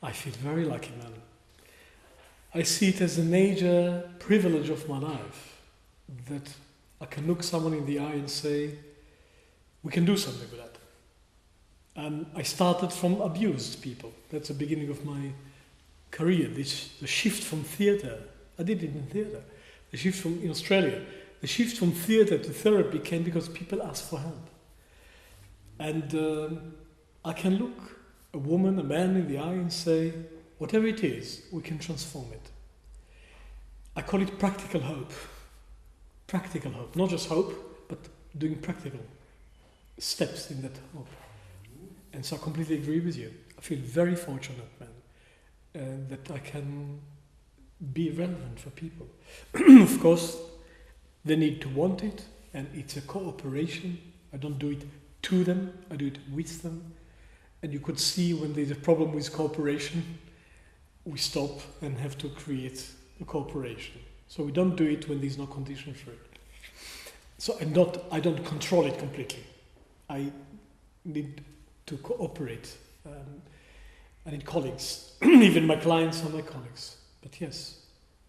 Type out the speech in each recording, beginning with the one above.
I feel very lucky, man. I see it as a major privilege of my life that I can look someone in the eye and say, we can do something with that. I started from abused people. That's the beginning of my career. The shift from theatre, I did it in theatre. The shift in Australia, the shift from theatre to therapy came because people asked for help. And I can look a woman, a man in the eye and say, whatever it is, we can transform it. I call it practical hope. Practical hope. Not just hope, but doing practical steps in that hope. And so I completely agree with you. I feel very fortunate, man, that I can be relevant for people. Of course, they need to want it, and it's a cooperation. I don't do it to them, I do it with them. And you could see when there's a problem with cooperation, we stop and have to create a cooperation. So we don't do it when there's no condition for it. So I don't control it completely. I need to cooperate. I need colleagues, even my clients are my colleagues. But yes,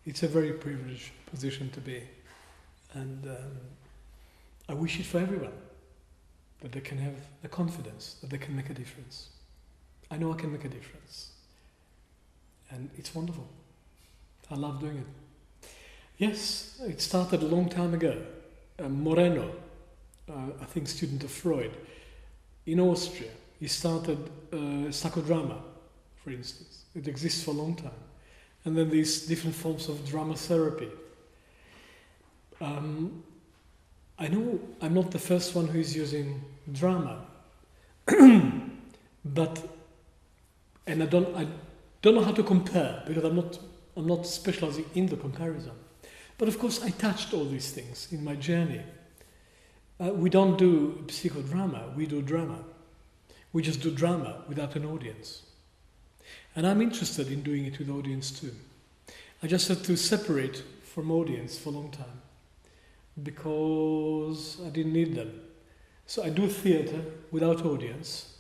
it's a very privileged position to be. And I wish it for everyone, that they can have the confidence that they can make a difference. I know I can make a difference. And it's wonderful. I love doing it. Yes, it started a long time ago. Moreno, I think student of Freud, in Austria, he started psychodrama, for instance. It exists for a long time. And then these different forms of drama therapy. I know I'm not the first one who is using drama, but I don't know how to compare because I'm not specializing in the comparison. But of course, I touched all these things in my journey. We don't do psychodrama; we do drama. We just do drama without an audience, and I'm interested in doing it with audience too. I just had to separate from audience for a long time, because I didn't need them. So I do theatre without audience,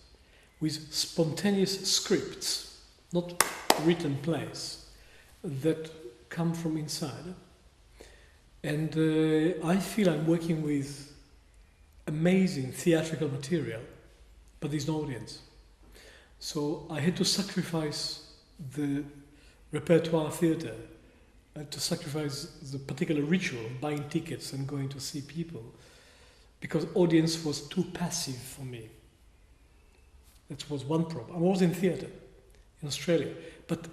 with spontaneous scripts, not written plays, that come from inside. And I feel I'm working with amazing theatrical material, but there's no audience. So I had to sacrifice the repertoire theatre, to sacrifice the particular ritual of buying tickets and going to see people, because audience was too passive for me. That was one problem. I was in theatre in Australia, but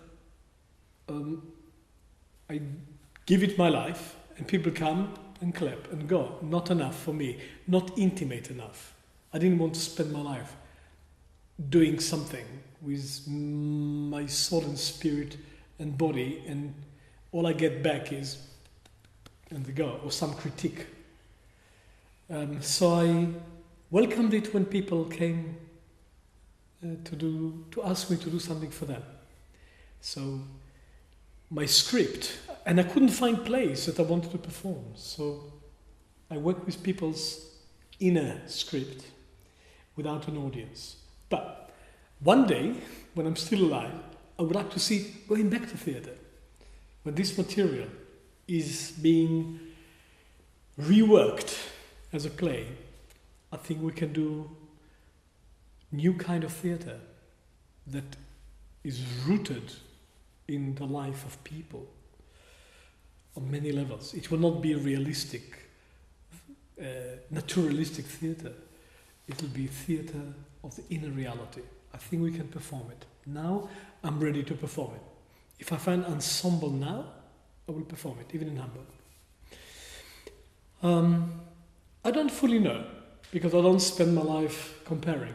I give it my life, and people come and clap and go. Not enough for me, not intimate enough. I didn't want to spend my life doing something with my soul and spirit and body, and all I get back is, and they go, or some critique. So I welcomed it when people came to ask me to do something for them. So my script, and I couldn't find plays that I wanted to perform. So I worked with people's inner script without an audience. But one day, when I'm still alive, I would like to see going back to theatre. When this material is being reworked as a play, I think we can do new kind of theatre that is rooted in the life of people on many levels. It will not be realistic, naturalistic theatre. It will be theatre of the inner reality. I think we can perform it. Now I'm ready to perform it. If I find ensemble now, I will perform it, even in Hamburg. I don't fully know, because I don't spend my life comparing.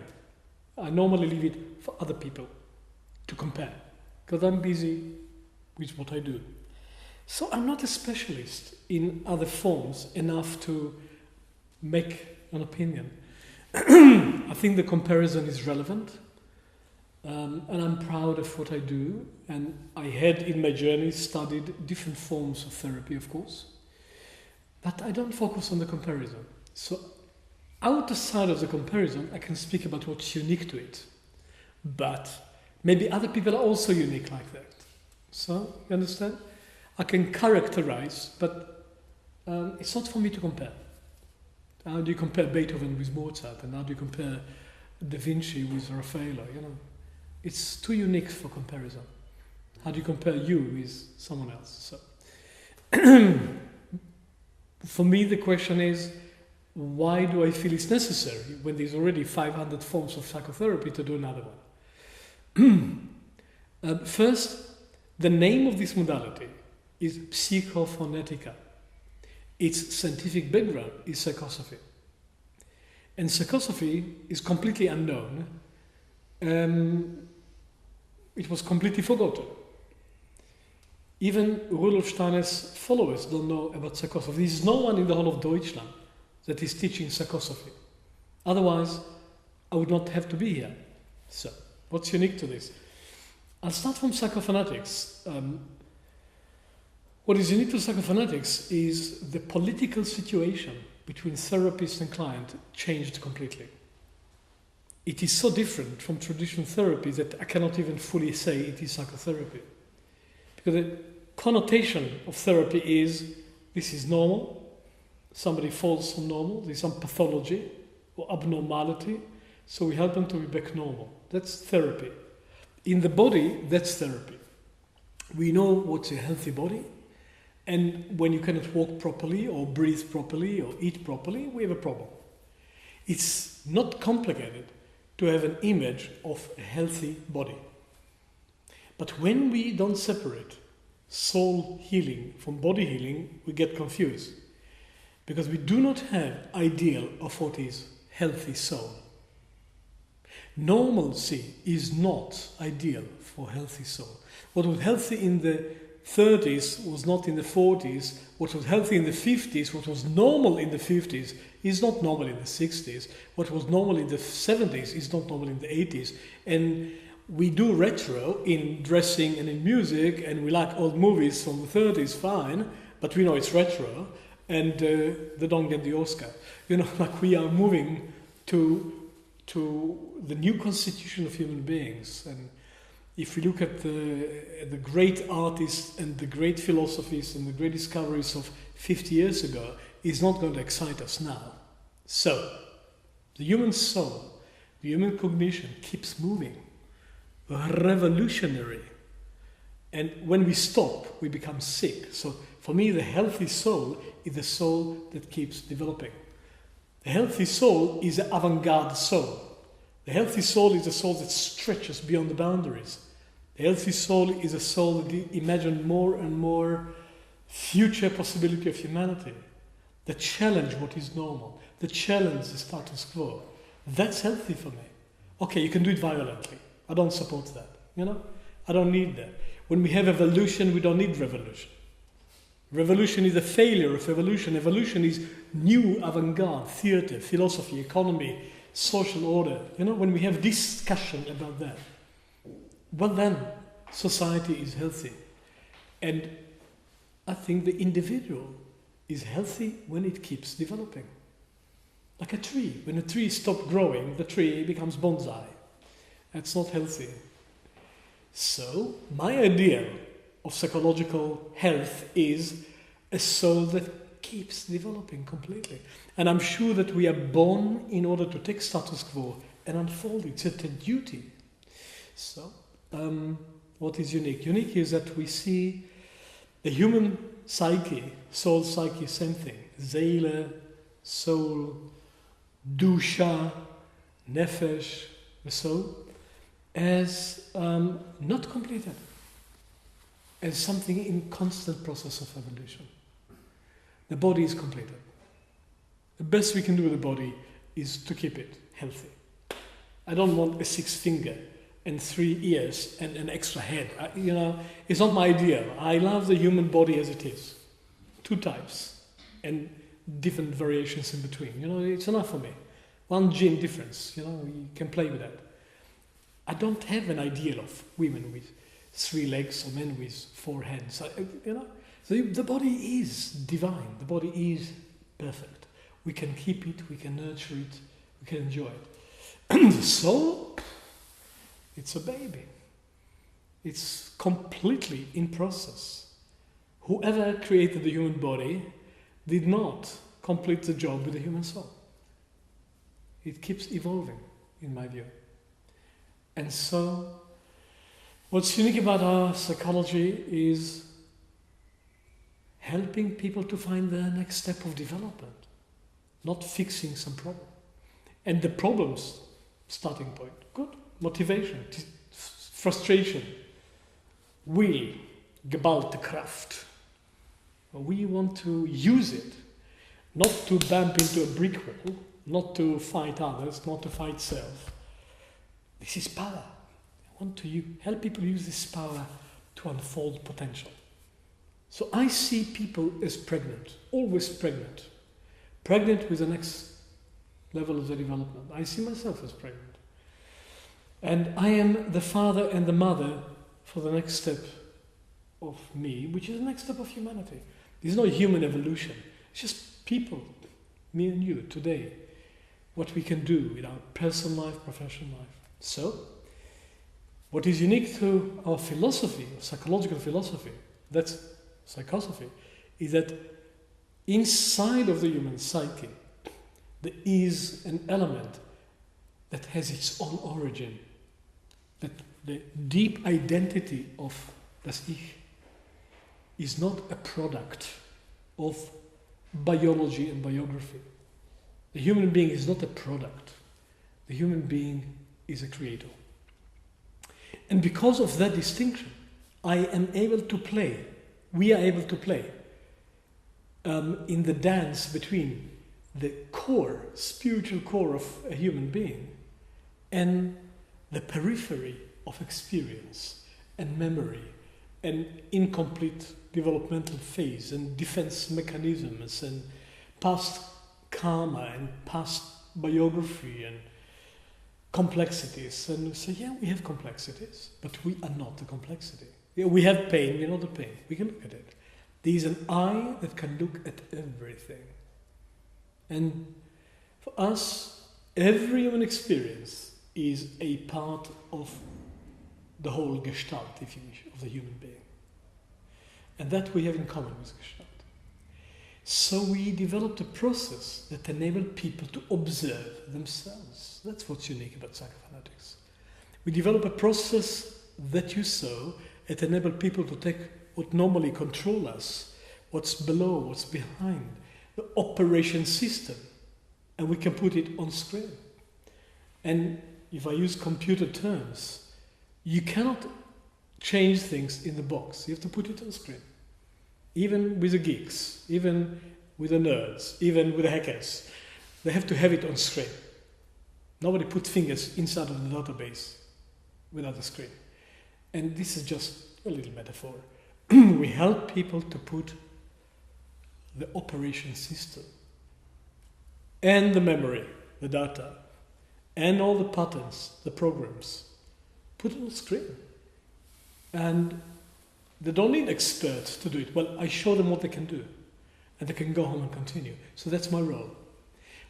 I normally leave it for other people to compare, because I'm busy with what I do. So I'm not a specialist in other forms enough to make an opinion. I think the comparison is relevant. And I'm proud of what I do, and I had in my journey studied different forms of therapy, of course, but I don't focus on the comparison. So outside of the comparison, I can speak about what's unique to it, but Maybe other people are also unique like that. So, you understand? I can characterize, but it's not for me to compare. How do you compare Beethoven with Mozart, and how do you compare Da Vinci with Raffaello? It's too unique for comparison. How do you compare you with someone else? So, for me, the question is, why do I feel it's necessary when there's already 500 forms of psychotherapy to do another one? First, the name of this modality is psychophonetica. Its scientific background is psychosophy. And psychosophy is completely unknown. It was completely forgotten. Even Rudolf Steiner's followers don't know about psychosophy. There is no one in the whole of Deutschland that is teaching psychosophy. Otherwise, I would not have to be here. So, what's unique to this? I'll start from psychophonetics. What is unique to psychophonetics is the political situation between therapist and client changed completely. It is so different from traditional therapy that I cannot even fully say it is psychotherapy. Because the connotation of therapy is, this is normal, somebody falls from normal, there's some pathology or abnormality, so we help them to be back normal. That's therapy. In the body, that's therapy. We know what's a healthy body, and when you cannot walk properly or breathe properly or eat properly, we have a problem. It's not complicated to have an image of a healthy body. But when we don't separate soul healing from body healing, we get confused. Because we do not have ideal of what is healthy soul. Normalcy is not ideal for healthy soul. What was healthy in the 30s was not in the 40s. What was healthy in the 50s, what was normal in the 50s, is not normal in the 60s. What was normal in the 70s is not normal in the 80s. And we do retro in dressing and in music, and we like old movies from the 30s, fine, but we know it's retro, and they don't get the Oscar. Like we are moving to the new constitution of human beings. And if we look at the great artists and the great philosophies and the great discoveries of 50 years ago, is not going to excite us now. So, the human soul, the human cognition keeps moving. Revolutionary. And when we stop, we become sick. So, for me, the healthy soul is the soul that keeps developing. The healthy soul is the avant-garde soul. The healthy soul is a soul that stretches beyond the boundaries. The healthy soul is a soul that imagines more and more future possibility of humanity. That challenge what is normal. That challenge the status quo. That's healthy for me. Okay, you can do it violently. I don't support that. I don't need that. When we have evolution, we don't need revolution. Revolution is a failure of evolution. Evolution is new avant-garde, theater, philosophy, economy, social order. When we have discussion about that, well then, society is healthy. And I think the individual is healthy when it keeps developing. Like a tree. When a tree stops growing, the tree becomes bonsai. That's not healthy. So, my idea of psychological health is a soul that keeps developing completely. And I'm sure that we are born in order to take status quo and unfold it. It's a duty. So, what is unique? Unique is that we see the human psyche, soul psyche, same thing. Seele, soul, dusha, nefesh, the soul, as not completed, as something in constant process of evolution. The body is completed. The best we can do with the body is to keep it healthy. I don't want a 6 finger and 3 ears and an extra head. It's not my idea. I love the human body as it is. 2 types and different variations in between. It's enough for me. 1 gene difference. We can play with that. I don't have an ideal of women with 3 legs or men with 4 hands. So the body is divine. The body is perfect. We can keep it. We can nurture it. We can enjoy it. The soul, it's a baby. It's completely in process. Whoever created the human body did not complete the job with the human soul. It keeps evolving, in my view. And so, what's unique about our psychology is helping people to find their next step of development, not fixing some problem. And the problem's starting point, good, motivation, frustration, will, Gewaltkraft. We want to use it, not to bump into a brick wall, not to fight others, not to fight self. This is power. I want to help people use this power to unfold potential. So I see people as pregnant, always pregnant with the next level of the development. I see myself as pregnant. And I am the father and the mother for the next step of me, which is the next step of humanity. There's no human evolution. It's just people, me and you, today, what we can do in our personal life, professional life. So, what is unique to our philosophy, psychological philosophy, that's psychosophy, is that inside of the human psyche, there is an element that has its own origin, that the deep identity of das Ich is not a product of biology and biography. The human being is not a product. The human being is a creator. And because of that distinction, I am able to play, we are able to play in the dance between the core, spiritual core of a human being and the periphery of experience and memory and incomplete developmental phase and defense mechanisms and past karma and past biography and complexities. And we say, yeah, we have complexities, but we are not the complexity. Yeah, we have pain, we're not the pain. We can look at it. There is an eye that can look at everything. And for us, every human experience is a part of the whole gestalt, if you wish, of the human being. And that we have in common with gestalt. So we developed a process that enabled people to observe themselves. That's what's unique about psychophonetics. We develop a process that you saw, it enabled people to take what normally control us, what's below, what's behind, the operation system, and we can put it on screen. And if I use computer terms, you cannot change things in the box. You have to put it on screen. Even with the geeks, even with the nerds, even with the hackers, they have to have it on screen. Nobody puts fingers inside of the database without a screen. And this is just a little metaphor. We help people to put the operation system and the memory, the data, and all the patterns, the programs, put it on the screen. And they don't need experts to do it. Well, I show them what they can do, and they can go home and continue. So that's my role.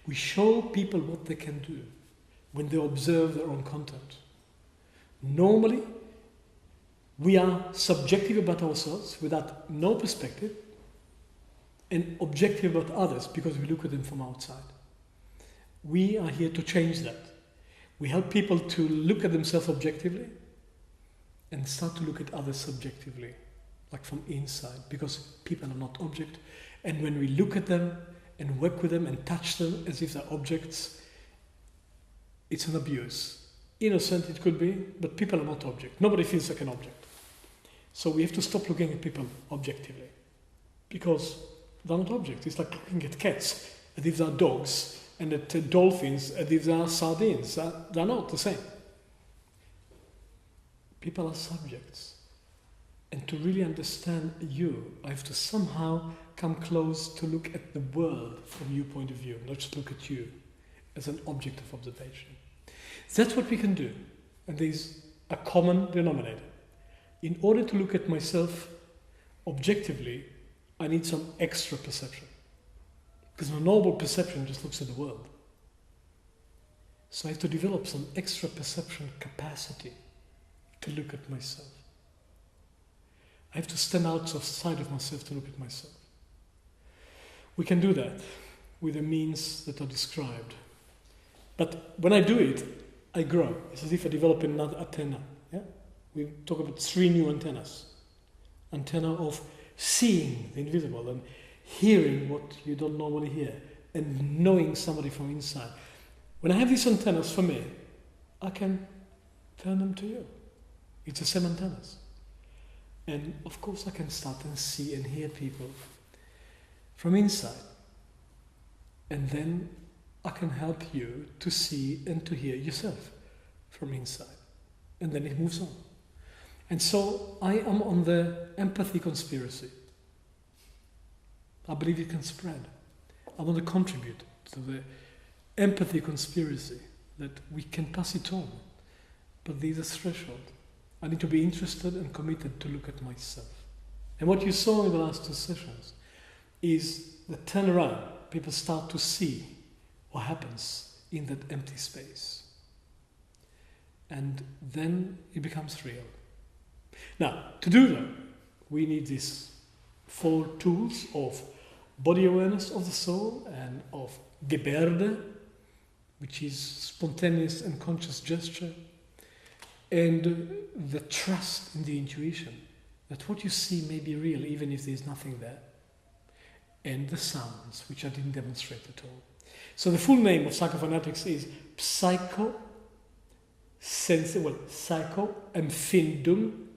We show people what they can do when they observe their own content. Normally, we are subjective about ourselves without no perspective, and objective about others because we look at them from outside. We are here to change that. We help people to look at themselves objectively and start to look at others subjectively, like from inside, because people are not object. And when we look at them and work with them and touch them as if they're objects, it's an abuse. Innocent it could be, but people are not object. Nobody feels like an object. So we have to stop looking at people objectively, because they're not objects. It's like looking at cats as if they're dogs, and at dolphins as if they're sardines. They're not the same. People are subjects. And to really understand you, I have to somehow come close to look at the world from your point of view, not just look at you as an object of observation. That's what we can do. And there's a common denominator. In order to look at myself objectively, I need some extra perception. Because my normal perception just looks at the world. So I have to develop some extra perception capacity to look at myself. I have to stand outside of myself to look at myself. We can do that with the means that are described. But when I do it, I grow. It's as if I develop another antenna. Yeah? We talk about 3 new antennas. Antenna of seeing the invisible and hearing what you don't normally hear and knowing somebody from inside. When I have these antennas for me, I can turn them to you. It's the same antennas. And of course I can start and see and hear people from inside. And then I can help you to see and to hear yourself from inside. And then it moves on. And so I am on the empathy conspiracy. I believe it can spread. I want to contribute to the empathy conspiracy that we can pass it on. But there's a threshold. I need to be interested and committed to look at myself. And what you saw in the last 2 sessions is the turnaround. People start to see what happens in that empty space. And then it becomes real. Now, to do that, we need these 4 tools of body awareness of the soul and of Gebärde, which is spontaneous and conscious gesture, and the trust in the intuition that what you see may be real even if there's nothing there, and the sounds, which I didn't demonstrate at all. So the full name of psychophonetics is Psychoempfindung,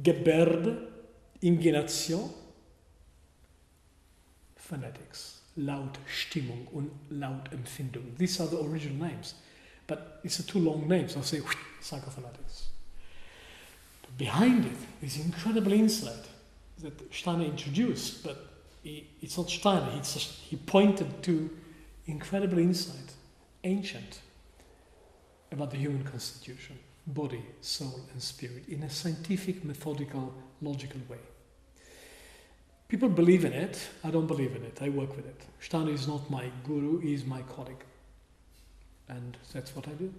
Gebärde, Intonation, Phonetics, Lautstimmung und Lautempfindung. These are the original names, but it's a too long name, so I'll say psychophonetics. But behind it is incredible insight that Steiner introduced, but it's not Steiner, he pointed to incredible insight, ancient, about the human constitution, body, soul and spirit, in a scientific, methodical, logical way. People believe in it, I don't believe in it, I work with it. Steiner is not my guru, he is my colleague. And that's what I do.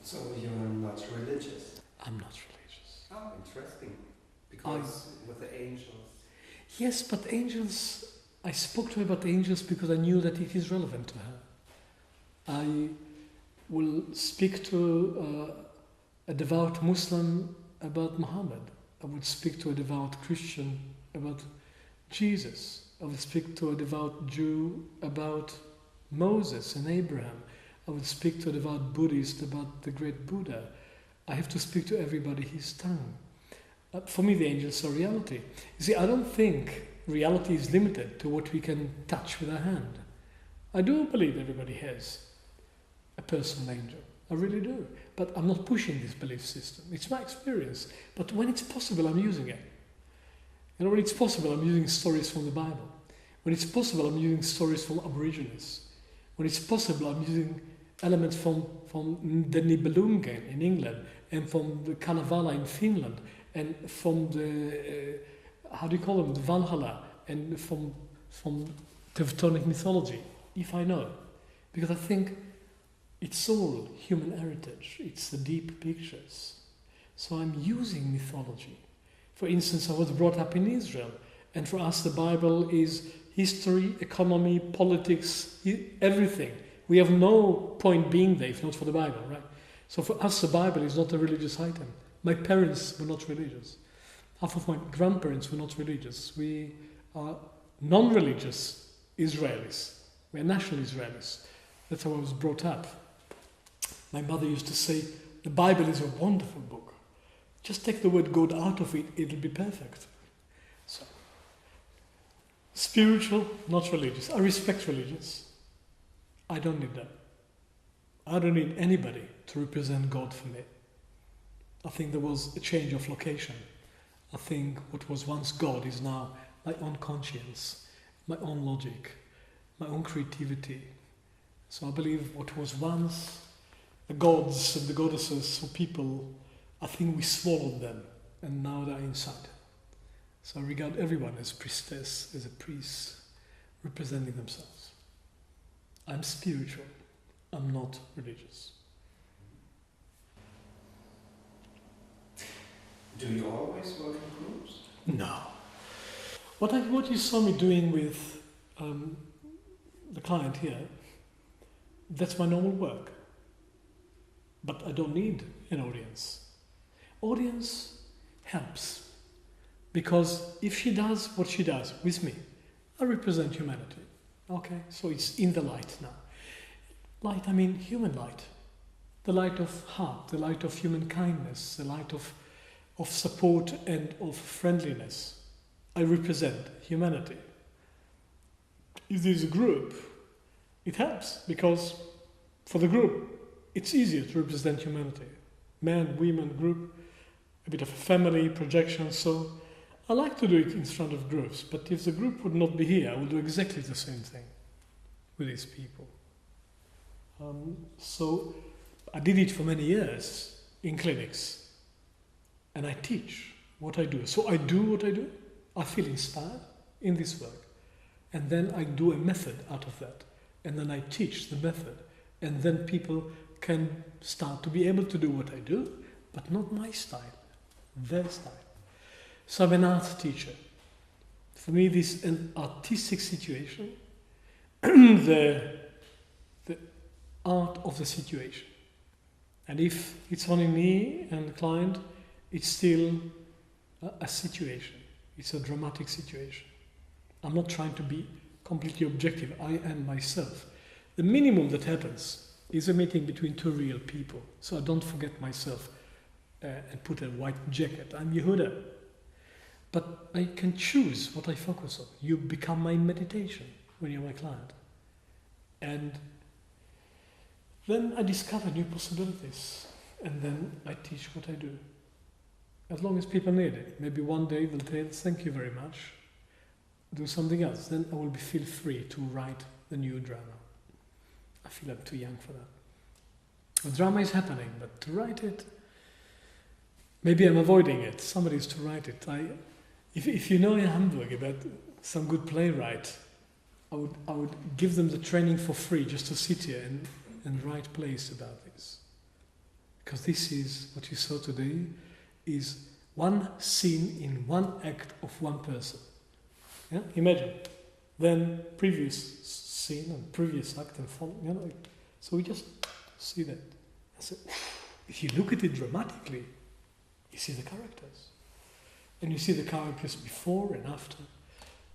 So you're not religious? I'm not religious. Oh, interesting. Because with the angels... Yes, but angels, I spoke to her about angels because I knew that it is relevant to her. I will speak to a devout Muslim about Muhammad. I would speak to a devout Christian about Jesus. I would speak to a devout Jew about Moses and Abraham. I would speak to a devout Buddhist about the great Buddha. I have to speak to everybody his tongue. For me, the angels are reality. You see, I don't think reality is limited to what we can touch with our hand. I do believe everybody has a personal angel. I really do. But I'm not pushing this belief system. It's my experience. But when it's possible, I'm using it. And when it's possible, I'm using stories from the Bible. When it's possible, I'm using stories from Aborigines. When it's possible, I'm using elements from the Nibelungen in England and from the Kalevala in Finland and from the, how do you call them, the Valhalla, and from Teutonic mythology, if I know. Because I think it's all human heritage. It's the deep pictures. So I'm using mythology. For instance, I was brought up in Israel, and for us the Bible is history, economy, politics, everything. We have no point being there if not for the Bible, right? So for us the Bible is not a religious item. My parents were not religious. Half of my grandparents were not religious. We are non-religious Israelis. We are national Israelis. That's how I was brought up. My mother used to say, the Bible is a wonderful book. Just take the word God out of it, it'll be perfect. So, spiritual, not religious. I respect religious. I don't need that. I don't need anybody to represent God for me. I think there was a change of location. I think what was once God is now my own conscience, my own logic, my own creativity. So I believe what was once the gods and the goddesses for people, I think we swallowed them and now they're inside. So I regard everyone as a priestess, as a priest, representing themselves. I'm spiritual, I'm not religious. Do you always work in groups? No. What you saw me doing with the client here, that's my normal work. But I don't need an audience. Audience helps. Because if she does what she does with me, I represent humanity. Okay, so it's in the light now. Light, I mean human light. The light of heart, the light of human kindness, the light of support and of friendliness. I represent humanity. If there's a group, it helps because for the group, it's easier to represent humanity. Man, women, group, a bit of a family projection. So I like to do it in front of groups, but if the group would not be here, I would do exactly the same thing with these people. So I did it for many years in clinics, and I teach what I do. So I do what I do. I feel inspired in this work, and then I do a method out of that, and then I teach the method, and then people can start to be able to do what I do, but not my style, their style. So I'm an art teacher. For me, this is an artistic situation, the art of the situation. And if it's only me and the client, it's still a situation. It's a dramatic situation. I'm not trying to be completely objective. I am myself. The minimum that happens is a meeting between two real people. So I don't forget myself and put a white jacket. I'm Yehuda. But I can choose what I focus on. You become my meditation when you're my client. And then I discover new possibilities. And then I teach what I do. As long as people need it. Maybe one day they'll tell, thank you very much. Do something else. Then I will feel free to write the new drama. I feel I'm too young for that. The drama is happening, but to write it, maybe I'm avoiding it. Somebody is to write it. If you know in Hamburg about some good playwright, I would give them the training for free just to sit here and write plays about this. Because this is, what you saw today, is one scene in one act of one person. Yeah? Imagine. Then previous scene and previous act and following. So we just see that. So if you look at it dramatically, you see the characters. And you see the characters before and after,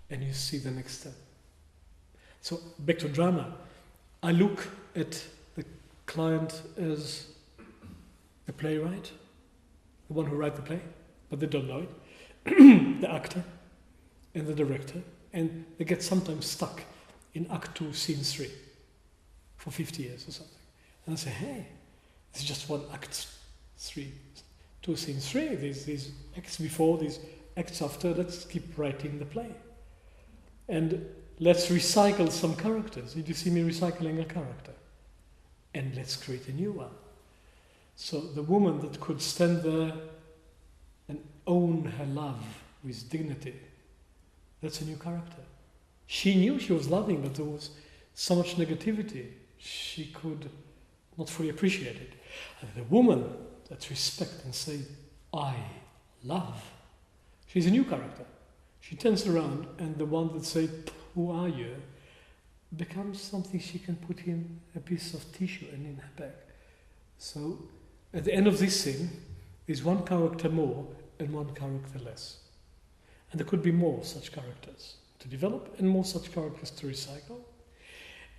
and you see the next step. So back to drama. I look at the client as the playwright, the one who writes the play, but they don't know it, the actor and the director, and they get sometimes stuck in Act 2, Scene 3 for 50 years or something. And I say, hey, it's just one Act 3, 2, Scene 3, these acts before, these acts after, let's keep writing the play. And let's recycle some characters. Did you see me recycling a character? And let's create a new one. So the woman that could stand there and own her love with dignity, that's a new character. She knew she was loving, but there was so much negativity, she could not fully appreciate it. And the woman that respect and say, I love, she's a new character. She turns around and the one that say, who are you, becomes something she can put in a piece of tissue and in her bag. So at the end of this scene, there's one character more and one character less. And there could be more such characters to develop and more such characters to recycle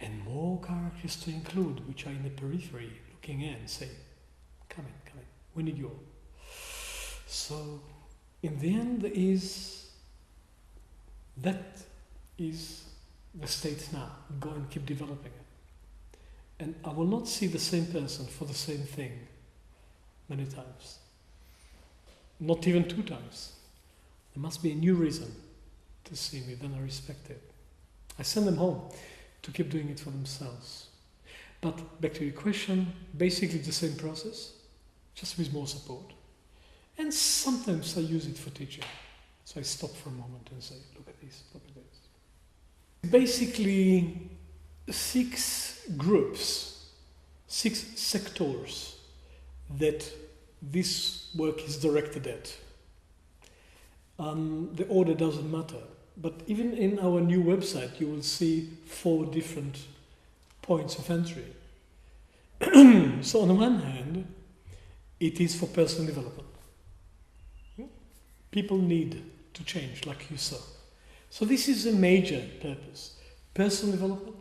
and more characters to include, which are in the periphery looking in, say, come in, we need you all. So in the end that is the state now. Go and keep developing it. And I will not see the same person for the same thing many times. Not even 2 times. There must be a new reason to see me, then I respect it. I send them home to keep doing it for themselves. But back to your question, basically the same process, just with more support. And sometimes I use it for teaching. So I stop for a moment and say, look at this, look at this. Basically 6 groups, 6 sectors that this work is directed at. The order doesn't matter. But even in our new website, you will see 4 different points of entry. So on the one hand, it is for personal development. People need to change, like you saw. So this is a major purpose: personal development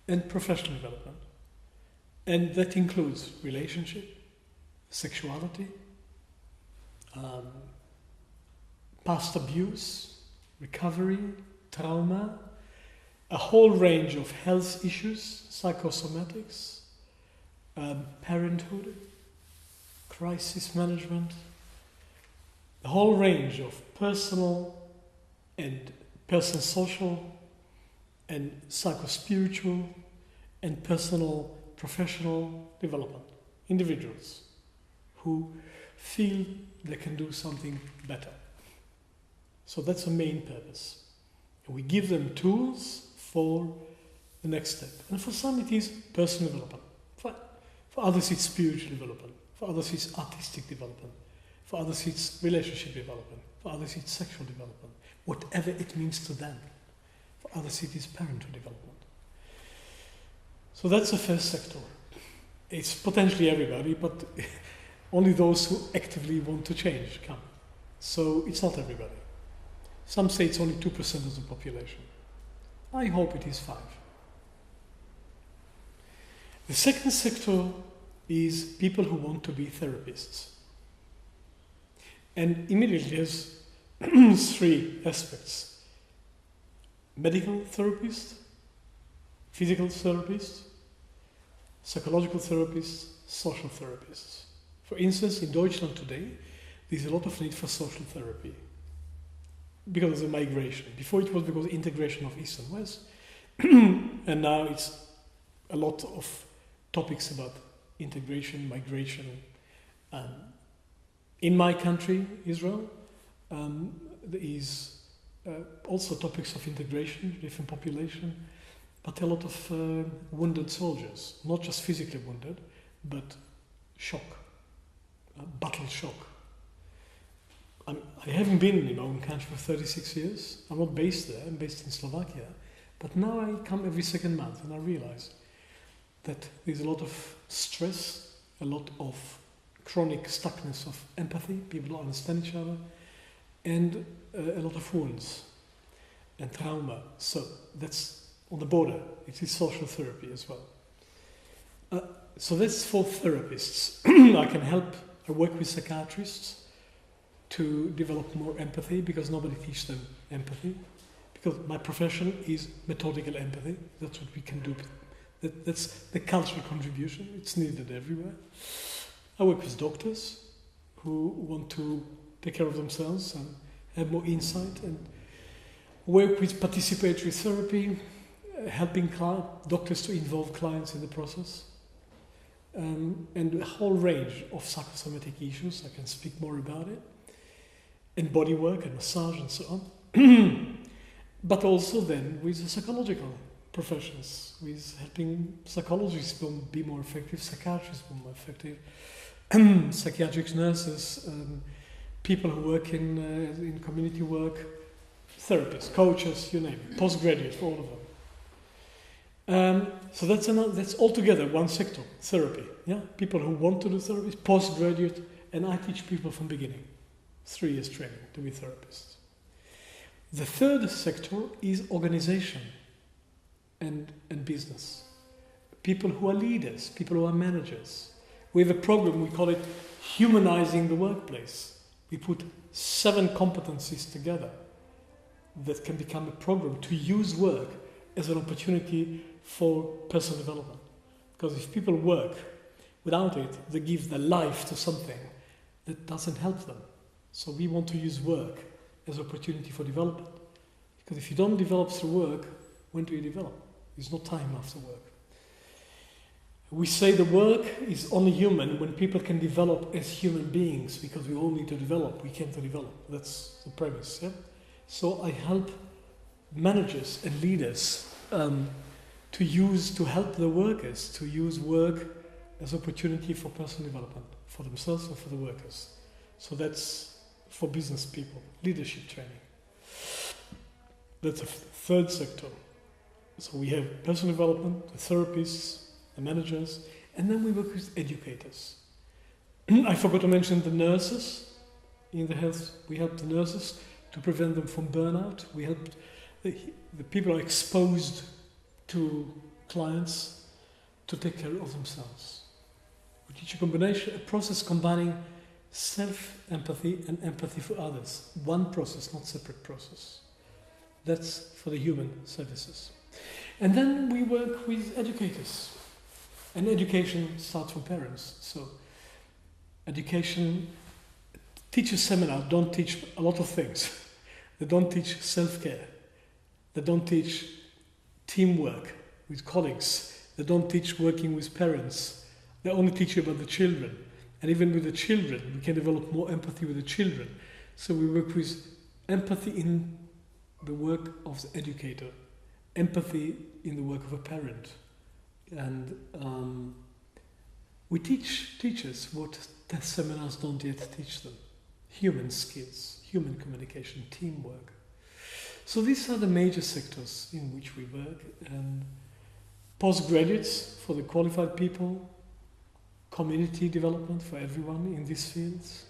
and professional development. And that includes relationship, sexuality, past abuse, recovery, trauma, a whole range of health issues, psychosomatics, parenthood, crisis management, a whole range of personal and personal social and psychospiritual and personal professional development. Individuals who feel they can do something better. So that's the main purpose. And we give them tools for the next step. And for some it is personal development. For others it's spiritual development. For others it's artistic development. For others it's relationship development. For others it's sexual development. Whatever it means to them. For others it is parenthood development. So that's the first sector. It's potentially everybody, but only those who actively want to change come. So it's not everybody. Some say it's only 2% of the population. I hope it is 5%. The second sector is people who want to be therapists. And immediately there's 3 aspects: medical therapist, physical therapist, psychological therapists, social therapists. For instance, in Deutschland today, there's a lot of need for social therapy because of the migration. Before it was because of integration of East and West, and now it's a lot of topics about integration, migration. In my country, Israel, there is also topics of integration, different population, but a lot of wounded soldiers, not just physically wounded, but shock, battle shock. I haven't been in my own country for 36 years. I'm not based there, I'm based in Slovakia. But now I come every second month and I realize that there's a lot of stress, a lot of chronic stuckness of empathy, people don't understand each other, and a lot of wounds and trauma. So that's on the border. It is social therapy as well. So that's for therapists. I can help. I work with psychiatrists to develop more empathy because nobody teaches them empathy. Because my profession is methodical empathy. That's what we can do. That's the cultural contribution. It's needed everywhere. I work with doctors who want to take care of themselves and have more insight, and work with participatory therapy, helping doctors to involve clients in the process, and a whole range of psychosomatic issues. I can speak more about it, and body work and massage and so on. But also then with the psychological professions, with helping psychologists be more effective, psychiatrists be more effective, psychiatric nurses, people who work in community work, therapists, coaches, you name it, postgraduates, all of them. So that's altogether one sector, therapy. Yeah, people who want to do therapy, postgraduate, and I teach people from beginning, 3 years training to be therapists. The third sector is organization and business. People who are leaders, people who are managers. We have a program, we call it Humanizing the Workplace. We put 7 competencies together that can become a program to use work as an opportunity for personal development. Because if people work without it, they give their life to something that doesn't help them. So we want to use work as an opportunity for development. Because if you don't develop through work, when do you develop? There's no time after work. We say the work is only human when people can develop as human beings, because we all need to develop. We can't develop. That's the premise. Yeah? So I help managers and leaders to help the workers to use work as opportunity for personal development for themselves and for the workers. So that's for business people, leadership training. That's a third sector. So we have personal development, the therapists, the managers, and then we work with educators. I forgot to mention the nurses in the health. We help the nurses to prevent them from burnout. We help the people who are exposed to clients to take care of themselves. We teach a process combining self-empathy and empathy for others. One process, not separate process. That's for the human services. And then we work with educators. And education starts from parents. So education, teachers' seminars don't teach a lot of things. They don't teach self-care. They don't teach teamwork with colleagues. They don't teach working with parents. They only teach you about the children. And even with the children, we can develop more empathy with the children. So we work with empathy in the work of the educator, empathy in the work of a parent. And we teach teachers what the seminars don't yet teach them. Human skills, human communication, teamwork. So these are the major sectors in which we work. And postgraduates for the qualified people, community development for everyone in these fields.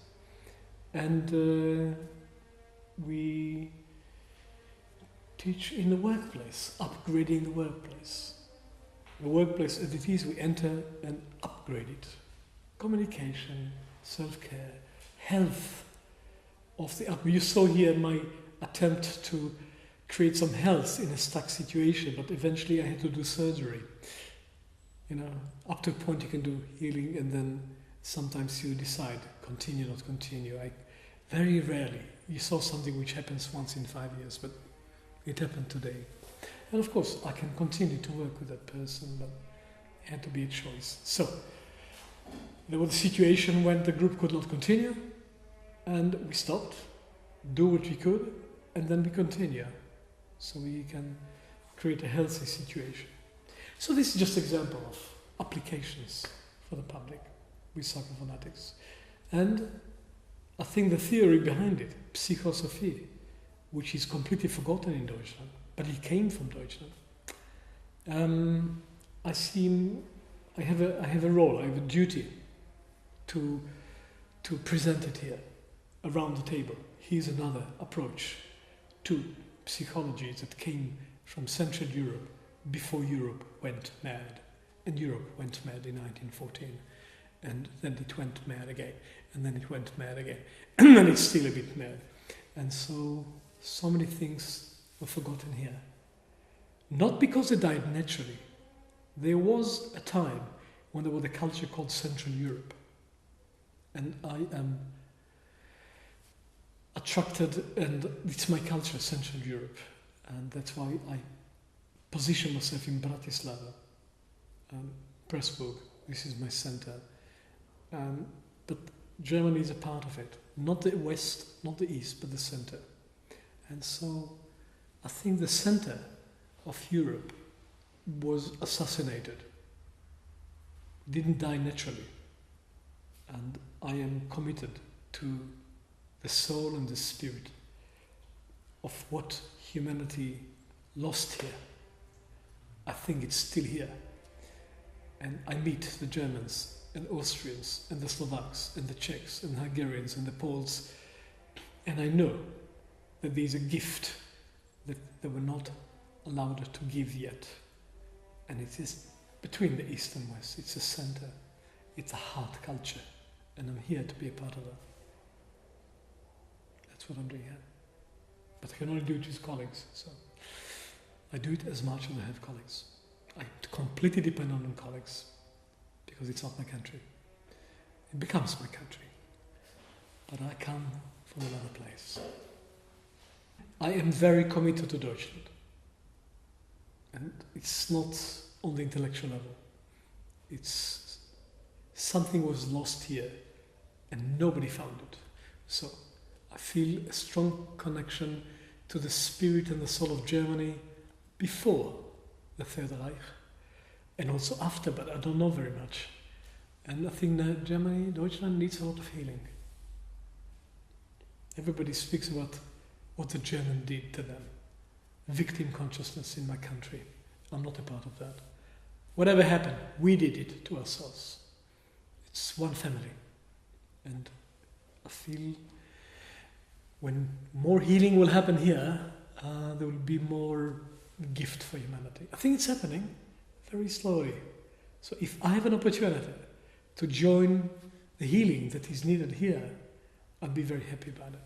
And we teach in the workplace, upgrading the workplace. The workplace as it is, we enter and upgrade it. Communication, self-care, health of the up. You saw here my attempt to create some health in a stuck situation, but eventually I had to do surgery. You know, up to a point you can do healing, and then sometimes you decide, continue, not continue. Very rarely. You saw something which happens once in 5 years, but it happened today. And of course, I can continue to work with that person, but it had to be a choice. So, there was a situation when the group could not continue, and we stopped, do what we could, and then we continue. So we can create a healthy situation. So this is just an example of applications for the public with psychophonetics. And I think the theory behind it, Psychosophie, which is completely forgotten in Deutschland, but it came from Deutschland. I have a role, I have a duty to present it here, around the table. Here's another approach to psychology that came from Central Europe before Europe went mad. And Europe went mad in 1914. And then it went mad again. And then it went mad again. And then it's still a bit mad. And so many things were forgotten here. Not because they died naturally. There was a time when there was a culture called Central Europe. And I am attracted, and it's my culture, Central Europe. And that's why I position myself in Bratislava, Pressburg. This is my center. But Germany is a part of it. Not the west, not the east, but the center. And so I think the center of Europe was assassinated. Didn't die naturally. And I am committed to the soul and the spirit of what humanity lost here. I think it's still here. And I meet the Germans and Austrians and the Slovaks and the Czechs and Hungarians and the Poles, and I know that there's a gift that they were not allowed to give yet. And it is between the East and West. It's a center. It's a heart culture. And I'm here to be a part of that. That's what I'm doing here. But I can only do it with colleagues. So I do it as much as I have colleagues. I completely depend on colleagues because it's not my country. It becomes my country. But I come from another place. I am very committed to Deutschland. And it's not on the intellectual level. It's something was lost here and nobody found it. So I feel a strong connection to the spirit and the soul of Germany before the Third Reich and also after, but I don't know very much. And I think that Germany, Deutschland needs a lot of healing. Everybody speaks about what the German did to them. Victim consciousness in my country. I'm not a part of that. Whatever happened, we did it to ourselves. It's one family. And I feel when more healing will happen here, there will be more gift for humanity. I think it's happening very slowly. So if I have an opportunity to join the healing that is needed here, I'd be very happy about it.